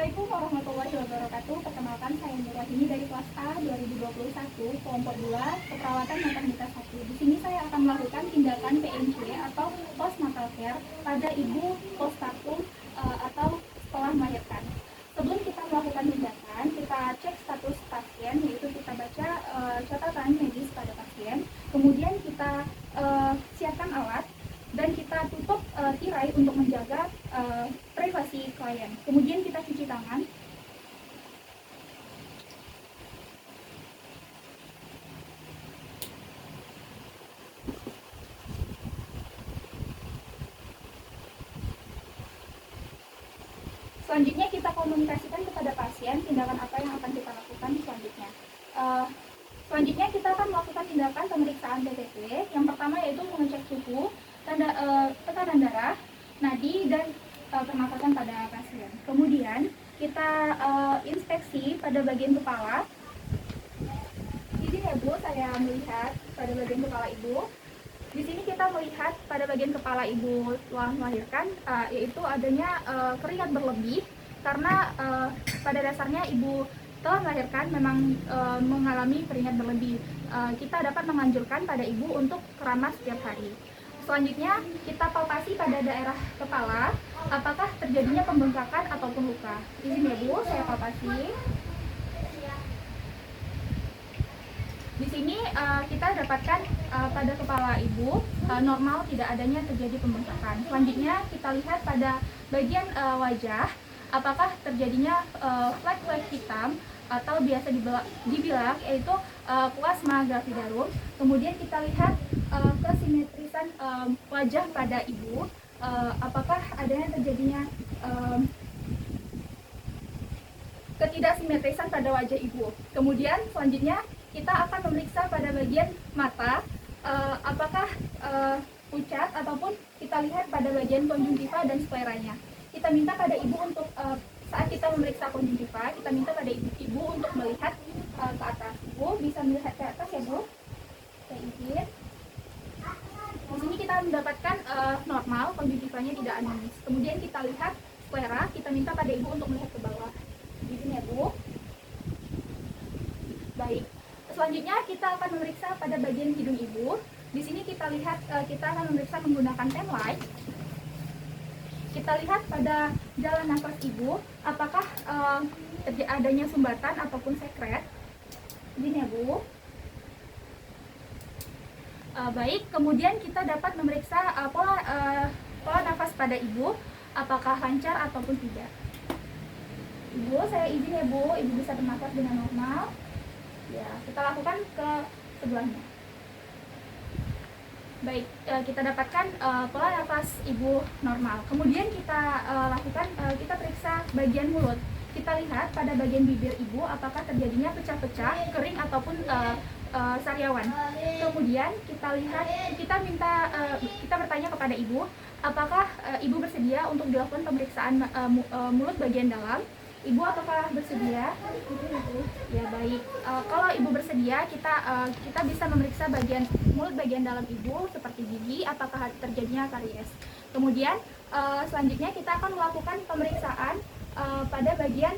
Assalamualaikum warahmatullahi wabarakatuh. Perkenalkan, saya Nur Wahini dari kelas A 2021 kelompok 2 keperawatan maternitas 1. Di sini saya akan melakukan tindakan PNC atau postnatal care pada ibu postpartum atau setelah melahirkan. Sebelum kita melakukan tindakan, kita cek status pasien, yaitu kita baca catatan medis pada pasien. Kemudian kita siapkan alat dan kita tutup tirai untuk menjaga privasi klien. Kemudian kita cuci tangan. Selanjutnya kita komunikasikan kepada pasien tindakan apa yang akan kita lakukan selanjutnya. Selanjutnya kita akan melakukan tindakan pemeriksaan PTT. Yang pertama yaitu mengecek suhu, tekanan darah, nadi, dan pernapasan pada pasien. Kemudian kita inspeksi pada bagian kepala. Izin ya Bu, saya melihat pada bagian kepala Ibu. Di sini kita melihat pada bagian kepala Ibu setelah melahirkan, yaitu adanya keringat berlebih karena pada dasarnya Ibu telah melahirkan memang mengalami keringat berlebih. Kita dapat menganjurkan pada Ibu untuk keramas setiap hari. Selanjutnya kita palpasi pada daerah kepala, apakah terjadinya pembengkakan ataupun luka. Izin ya Bu, saya palpasi. Di sini kita dapatkan pada kepala Ibu normal, tidak adanya terjadi pembengkakan. Selanjutnya kita lihat pada bagian wajah, apakah terjadinya flek-flek hitam atau biasa dibilang yaitu plasma gravidarum. Kemudian kita lihat kesimetrisan wajah pada Ibu, apakah adanya terjadinya ketidaksimetrisan pada wajah Ibu. Kemudian selanjutnya kita akan memeriksa pada bagian mata, apakah pucat, ataupun kita lihat pada bagian konjungtiva dan skleranya. Kita minta pada Ibu untuk saat kita memeriksa konjungtiva, kita minta pada Ibu untuk melihat ke atas. Ibu bisa melihat ke atas ya Bu? Saya izin. Di sini kita mendapatkan normal, konjungtivanya tidak anomis. Kemudian kita lihat sklera, kita minta pada Ibu untuk melihat ke bawah. Izin ya Bu. Baik. Selanjutnya kita akan memeriksa pada bagian hidung Ibu. Di sini kita lihat, kita akan memeriksa menggunakan temlight. Kita lihat pada jalan nafas Ibu, apakah adanya sumbatan ataupun sekret. Ini ya Bu. Baik, kemudian kita dapat memeriksa pola nafas pada Ibu, apakah lancar ataupun tidak. Ibu, saya izin ya Bu, Ibu bisa bernafas dengan normal. Ya, kita lakukan ke sebelahnya. Baik, kita dapatkan pola nafas Ibu normal. Kemudian kita lakukan, kita periksa bagian mulut. Kita lihat pada bagian bibir Ibu, apakah terjadinya pecah-pecah, kering ataupun sariawan. Kemudian kita lihat, kita bertanya kepada Ibu, apakah Ibu bersedia untuk dilakukan pemeriksaan mulut bagian dalam. Ibu apakah bersedia? Ya baik. Kalau Ibu bersedia, kita bisa memeriksa bagian mulut bagian dalam Ibu seperti gigi, apakah terjadinya karies. Kemudian selanjutnya kita akan melakukan pemeriksaan pada bagian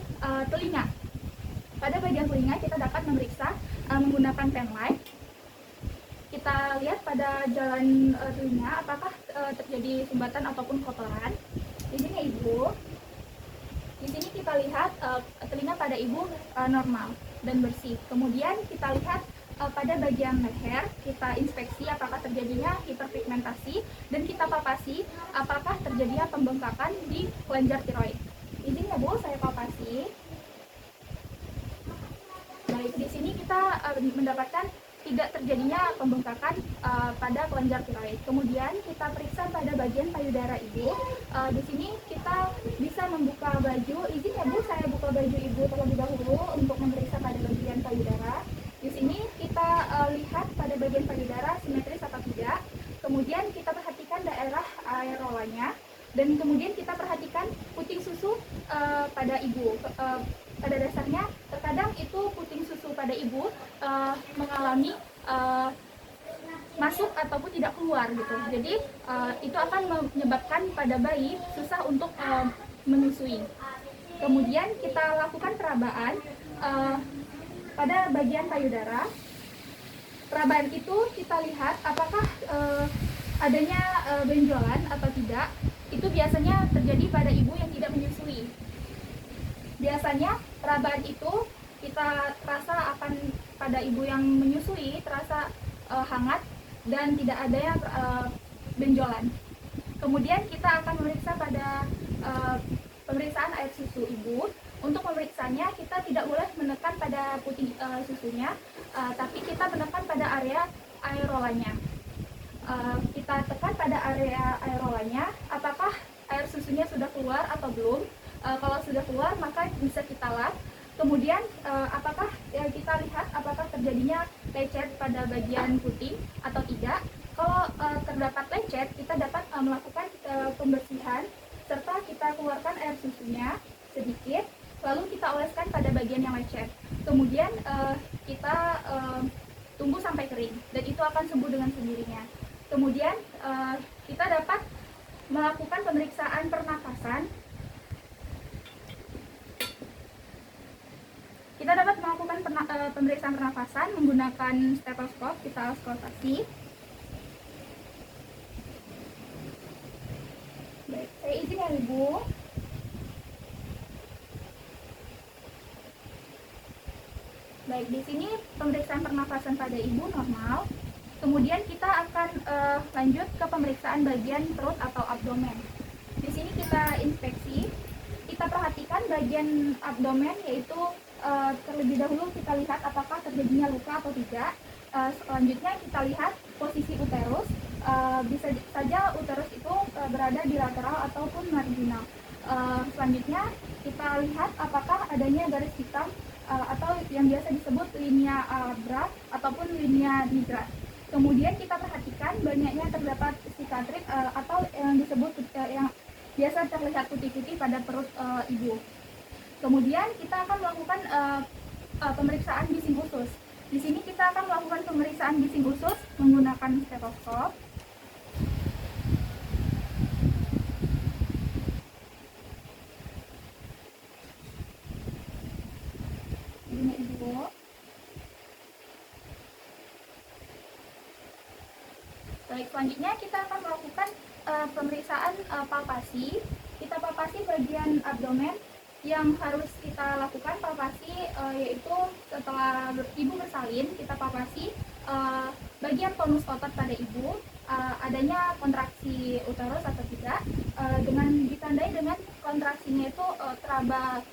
telinga. Pada bagian telinga kita dapat memeriksa menggunakan penlight. Kita lihat pada jalan telinga, apakah terjadi sumbatan ataupun kotoran. Di sini Ibu. Di sini kita lihat telinga pada Ibu normal dan bersih. Kemudian kita lihat pada bagian leher, kita inspeksi apakah terjadinya hiperpigmentasi, dan kita palpasi apakah terjadinya pembengkakan di kelenjar tiroid. Izin ya Bu, saya palpasi. Baik, di sini kita mendapatkan tidak terjadinya pembengkakan pada kelenjar tiroid. Kemudian kita periksa pada bagian payudara Ibu. Di sini kita bisa membuka baju. Izin ya Bu, saya buka baju Ibu terlebih dahulu untuk memeriksa pada bagian payudara. Di sini kita lihat pada bagian payudara simetris atau tidak. Kemudian kita perhatikan daerah aerolanya, dan kemudian kita perhatikan puting susu pada Ibu. Pada dasarnya terkadang itu puting susu pada Ibu mengalami masuk ataupun tidak keluar gitu. Jadi itu akan menyebabkan pada bayi susah untuk menyusui. Kemudian kita lakukan perabaan pada bagian payudara. Perabaan itu kita lihat apakah adanya benjolan atau tidak. Itu biasanya terjadi pada ibu yang tidak menyusui. Biasanya perabaan itu kita rasa akan pada ibu yang menyusui terasa hangat dan tidak ada benjolan. Kemudian kita akan memeriksa pada pemeriksaan air susu ibu. Untuk memeriksanya kita tidak boleh menekan pada putih susunya, tapi kita menekan pada area aerolanya. Kita tekan pada area aerolanya, apakah air susunya sudah keluar atau belum. Kalau sudah keluar maka bisa kita lap. Kemudian apakah kita lihat apakah terjadinya lecet pada bagian putih atau tidak. Kalau terdapat lecet, kita dapat melakukan pembersihan serta kita keluarkan air susunya sedikit, lalu kita oleskan pada bagian yang lecet. Kemudian kita tunggu sampai kering dan itu akan sembuh dengan sendirinya. Kemudian kita dapat melakukan pemeriksaan pernafasan. Kita dapat melakukan pemeriksaan pernafasan menggunakan stetoskop. Kita auskultasi. Baik, saya izin ya Ibu. Baik, di sini pemeriksaan pernafasan pada ibu normal. Kemudian kita akan lanjut ke pemeriksaan bagian perut atau abdomen. Di sini kita inspeksi, kita perhatikan bagian abdomen, yaitu terlebih dahulu kita lihat apakah terjadinya luka atau tidak. Selanjutnya kita lihat posisi uterus. Bisa saja uterus itu berada di lateral ataupun marginal. Selanjutnya kita lihat apakah adanya garis hitam atau yang biasa disebut linea Bragg ataupun linea nigrat. Kemudian kita perhatikan banyaknya terdapat sikatrit atau yang disebut yang biasa terlihat putih-putih pada perut ibu. Kemudian kita akan melakukan pemeriksaan bising usus. Di sini kita akan melakukan pemeriksaan bising usus menggunakan stetoskop. Ini ibu. Baik, selanjutnya kita akan melakukan pemeriksaan palpasi. Kita palpasi bagian abdomen. Yang harus kita lakukan palpasi yaitu setelah ibu bersalin, kita palpasi bagian tonus otot pada ibu, adanya kontraksi uterus atau tidak, dengan ditandai dengan kontraksinya itu teraba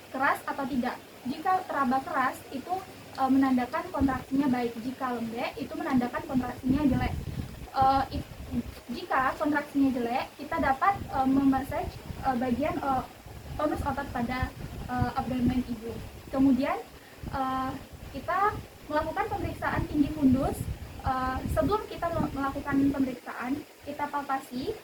keras atau tidak. Jika teraba keras itu menandakan kontraksinya baik, jika lembek itu menandakan kontraksinya jelek. Jika kontraksinya jelek, kita dapat memassage bagian tonus otot pada abdomen ibu. Kemudian kita melakukan pemeriksaan tinggi fundus. Sebelum kita melakukan pemeriksaan, kita palpasi,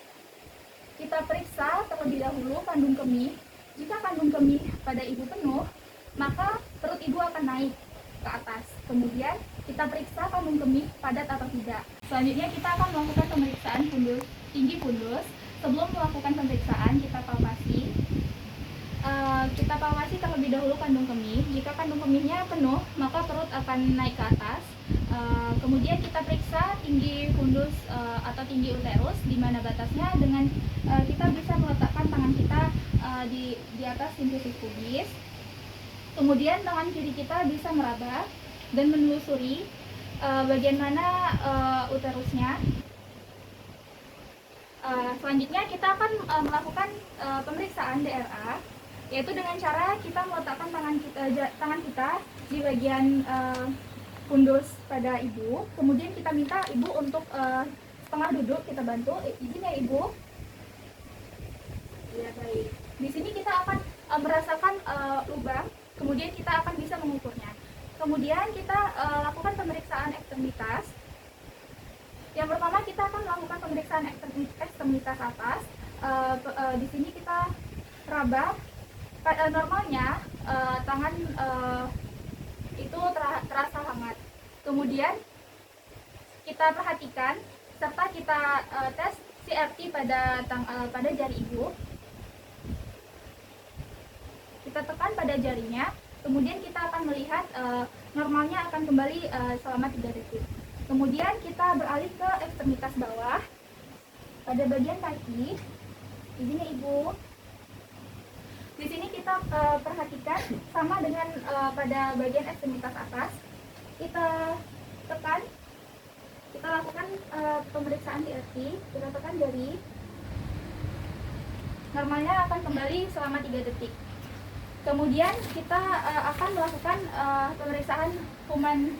kita periksa terlebih dahulu kandung kemih. Jika kandung kemih pada ibu penuh, maka perut ibu akan naik ke atas. Kemudian kita periksa kandung kemih padat atau tidak. Selanjutnya kita akan melakukan pemeriksaan fundus, tinggi fundus. Sebelum melakukan pemeriksaan, kita palpasi. Kita palpasi terlebih dahulu kandung kemih. Jika kandung kemihnya penuh, maka perut akan naik ke atas. Kemudian kita periksa tinggi fundus atau tinggi uterus, di mana batasnya dengan kita bisa meletakkan tangan kita di atas simfisis pubis. Kemudian tangan kiri kita bisa meraba dan menelusuri bagian mana uterusnya. Selanjutnya kita akan melakukan pemeriksaan DRA, yaitu dengan cara kita meletakkan tangan kita di bagian fundus pada ibu. Kemudian kita minta ibu untuk setengah duduk, kita bantu. Izin ya ibu. Ya baik. Di sini kita akan merasakan lubang, kemudian kita akan bisa mengukurnya. Kemudian kita lakukan pemeriksaan ekstremitas. Yang pertama kita akan melakukan pemeriksaan ekstremitas atas. Di sini kita raba. Normalnya tangan itu terasa hangat. Kemudian kita perhatikan serta kita tes CRT pada jari ibu. kita tekan pada jarinya, kemudian kita akan melihat normalnya akan kembali selama 3 detik. Kemudian kita beralih ke ekstremitas bawah. Pada bagian kaki, di sini Ibu. Di sini kita perhatikan sama dengan pada bagian ekstremitas atas. Kita tekan, kita lakukan pemeriksaan TRT, kita tekan jari. Normalnya akan kembali selama 3 detik. Kemudian kita akan melakukan pemeriksaan human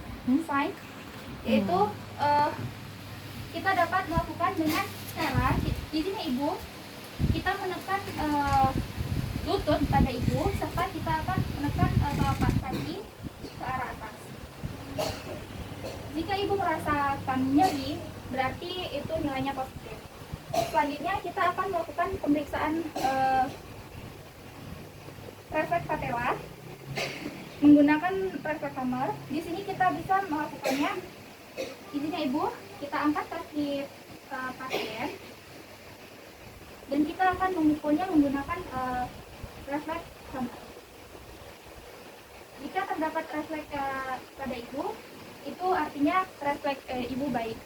sign, yaitu kita dapat melakukan dengan cara di sini Ibu, kita menekan lutut pada Ibu, serta kita akan menekan telapak kaki ke arah atas. Jika Ibu merasakan nyeri, berarti itu nilainya positif. Selanjutnya kita akan melakukan pemeriksaan refleks patella menggunakan refleks hammer. Di sini kita bisa melakukannya. Di sini Ibu, kita angkat kaki pasien dan kita akan memukulnya menggunakan refleks hammer. Jika terdapat refleks pada Ibu, itu artinya refleks Ibu baik.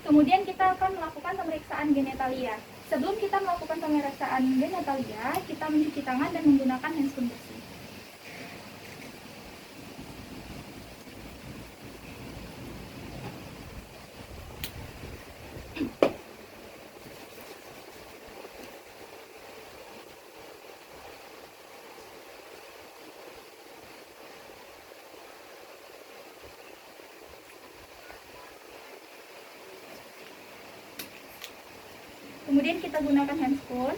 Kemudian kita akan melakukan pemeriksaan genitalia. Sebelum kita melakukan pemeriksaan genitalia, kita mencuci tangan dan menggunakan handscoon bersih. Kemudian kita gunakan handscoon.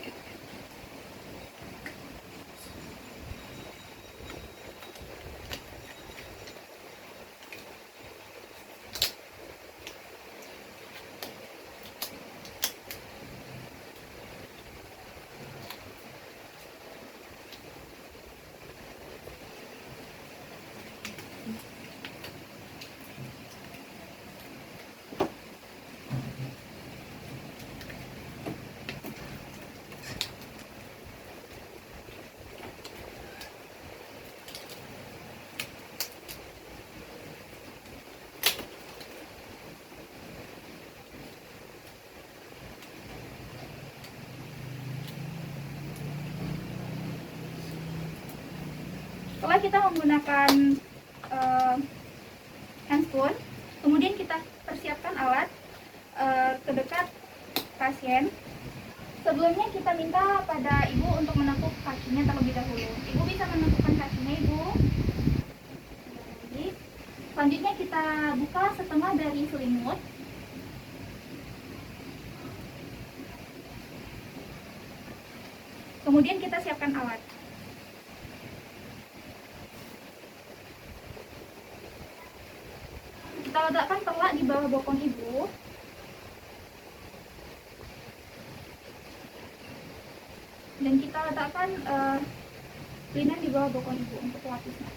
Setelah kita menggunakan handphone, kemudian kita persiapkan alat terdekat pasien. Sebelumnya kita minta pada Ibu untuk menekuk kakinya terlebih dahulu. Ibu bisa menekukkan kakinya Ibu. Selanjutnya kita buka setengah dari selimut. Kemudian kita siapkan alat. Kita letakkan telak di bawah bokong Ibu. Dan kita letakkan linen di bawah bokong Ibu untuk lapisnya.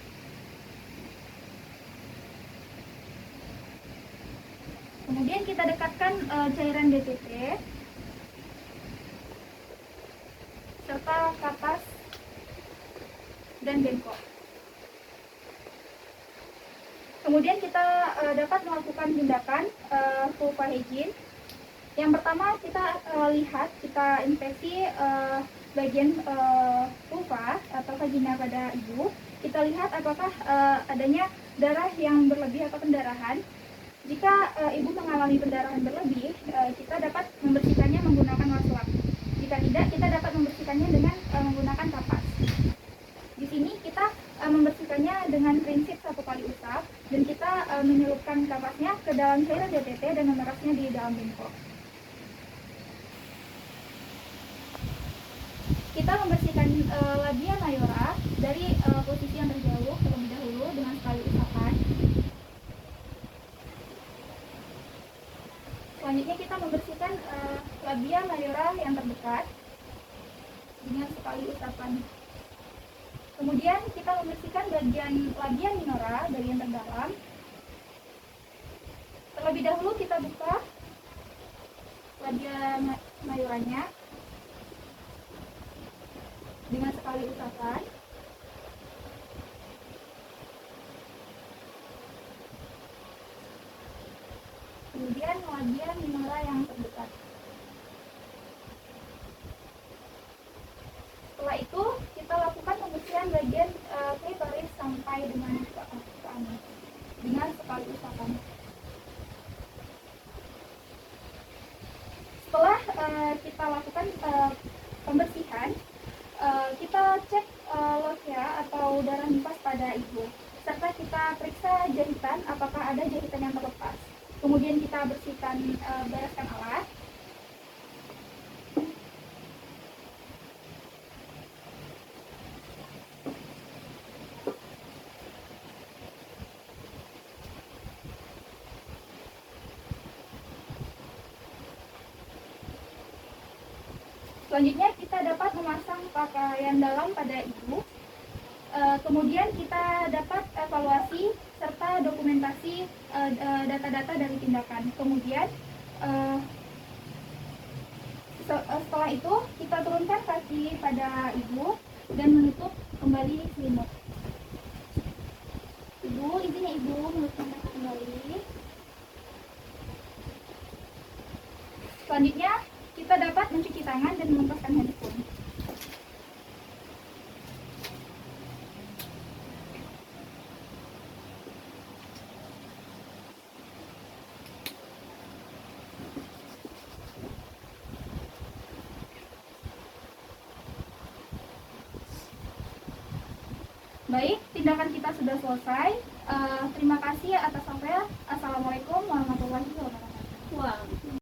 Kemudian kita dekatkan cairan DTP serta kapas dan bengkok. Kemudian kita dapat melakukan tindakan vulva hygiene. Yang pertama kita lihat, kita inspeksi bagian vulva atau vagina pada Ibu. Kita lihat apakah adanya darah yang berlebih atau pendarahan. Jika Ibu mengalami pendarahan berlebih, kita dapat membersihkannya menggunakan wastafel. Jika tidak, kita dapat membersihkannya dengan menggunakan kapas. Di sini kita membersihkannya dengan prinsip 1 kali usap, dan kita menyelupkan kapasnya ke dalam cairan DTT dan memerasnya di dalam bengkok. Kita membersihkan labia mayora dari posisi yang terjauh terlebih dahulu dengan sekali usapan. Selanjutnya kita membersihkan labia mayora yang terdekat dengan sekali usapan. Kemudian kita membersihkan bagian labia minora, bagian terdalam. Terlebih dahulu kita buka labia mayoranya dengan sekali usapan. bagian minora yang terdekat. Setelah itu kita lakukan pembersihan bagian klitoris sampai dengan ke anus dengan sekali usapan. Setelah kita lakukan pembersihan, kita cek lochia atau darah nifas pada ibu, serta kita periksa jahitan apakah ada jahitan yang terlepas. Kemudian kita bersihkan, bereskan alat. Selanjutnya kita dapat memasang pakaian dalam pada ibu. Kemudian kita dapat evaluasi serta dokumentasi data-data dari tindakan. Kemudian setelah itu kita turunkan kaki pada ibu dan menutup kembali selimut. Ibu, izinnya ibu menutupkan kaki kembali. Selanjutnya kita dapat mencuci tangan dan melepaskan handphone. Baik, tindakan kita sudah selesai. Terima kasih atas apel. Assalamualaikum warahmatullahi wabarakatuh.